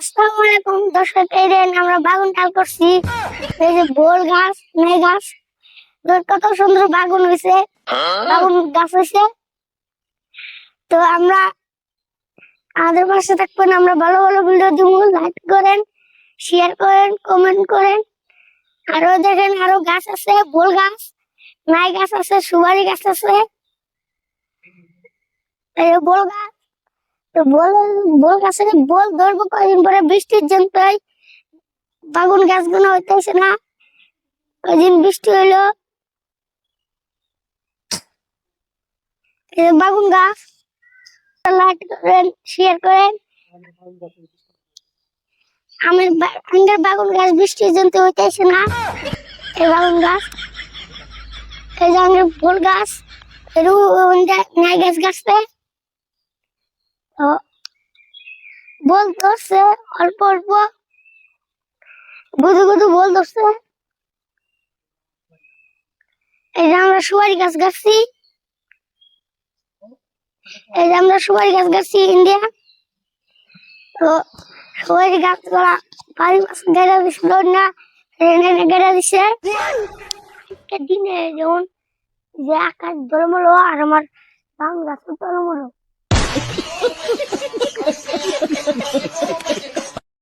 আসসালামু আলাইকুম দর্শক, এই দেন আমরা বাগুন ডাল করছি। এই যে বোল গাছ, নে গাছ, কত সুন্দর বাগুন হয়েছে, বাগুন গাছ হয়েছে। তো আমরা আমাদের পাশে থাকবেন, আমরা ভালো ভালো ভিডিও দিব। লাইক করেন, শেয়ার করেন, কমেন্ট করেন। আরো দেখেন, আরো গাছ আছে, বোল গাছ, নাই গাছ আছে, সুপারি গাছ আছে। এই যে বোল গাছ, তো বোল বোল গাছে বোল ধরবো কয়েকদিন পরে, বৃষ্টির জন্য বাগুন গাছগুলো হইতেছে না। ওই দিন বৃষ্টি হইলো, বাগুন গাছ। লাইক করেন, শেয়ার করেন। আমার বাগুন গাছ বৃষ্টির জন্য হইতেছে না। এই বাগুন গাছ, এই যে আমার ফুল গাছ, নাই গাছ গাছতে বল ধরছে, অল্প অল্প গুদু গুদু বল ধরছে। এই যে আমরা সুপারি গাছ গাছছি, এই যে আমরা সুপারি গাছ গাছছি ইন্ডিয়া। তো সুপারি গাছ গুলা বাড়ি মাছ গেড়া দিছিল না, গেড়া দিছে। দিনে যেমন যে আকাশ ধর্মলো আর আমার বাংলা গাছ ধর্মলো।